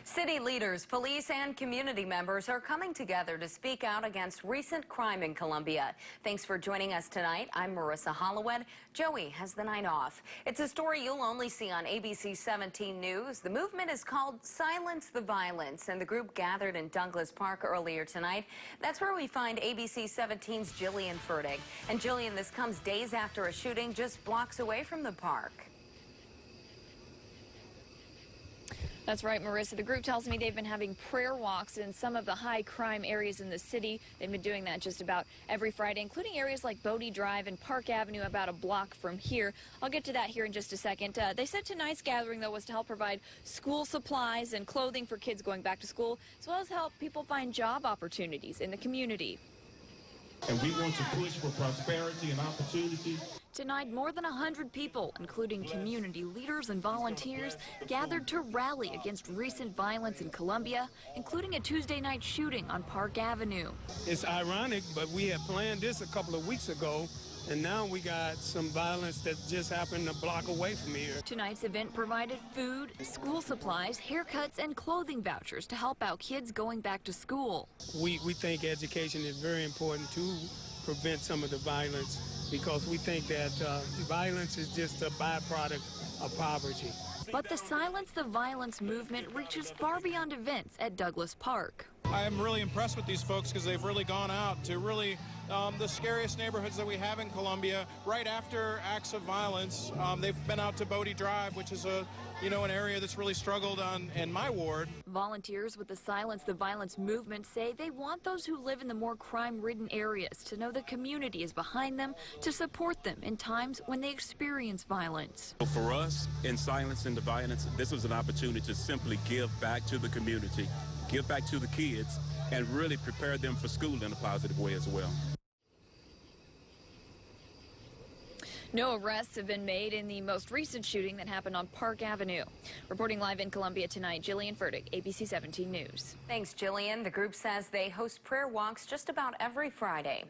City leaders, police, and community members are coming together to speak out against recent crime in Columbia. Thanks for joining us tonight. I'm Marissa Hollowed. Joey has the night off. It's a story you'll only see on ABC 17 News. The movement is called Silence the Violence, and the group gathered in Douglas Park earlier tonight. That's where we find ABC 17's Jillian Fertig. And Jillian, this comes days after a shooting just blocks away from the park. That's right, Marissa. The group tells me they've been having prayer walks in some of the high crime areas in the city. They've been doing that just about every Friday, including areas like Bodie Drive and Park Avenue, about a block from here. I'll get to that here in just a second. They said tonight's gathering, though, was to help provide school supplies and clothing for kids going back to school, as well as help people find job opportunities in the community. And we want to push for prosperity and opportunity. Tonight, more than 100 people, including community leaders and volunteers, gathered to rally against recent violence in Columbia, including a Tuesday night shooting on Park Avenue. It's ironic, but we had planned this a couple of weeks ago, and now we got some violence that just happened a block away from here. Tonight's event provided food, school supplies, haircuts, and clothing vouchers to help out kids going back to school. We think education is very important to prevent some of the violence, because we think that violence is just a byproduct of poverty. But the Silence the Violence movement reaches far beyond events at Douglas Park. I am really impressed with these folks because they've really gone out to really the scariest neighborhoods that we have in Columbia. Right after acts of violence, they've been out to Bodie Drive, which is an area that's really struggled in my ward. Volunteers with the Silence the Violence movement say they want those who live in the more crime-ridden areas to know the community is behind them to support them in times when they experience violence. For us, in Silencing the Violence, this was an opportunity to simply give back to the community, give back to the kids, and really prepare them for school in a positive way as well. No arrests have been made in the most recent shooting that happened on Park Avenue. Reporting live in Columbia tonight, Jillian Fertig, ABC 17 News. Thanks, Jillian. The group says they host prayer walks just about every Friday.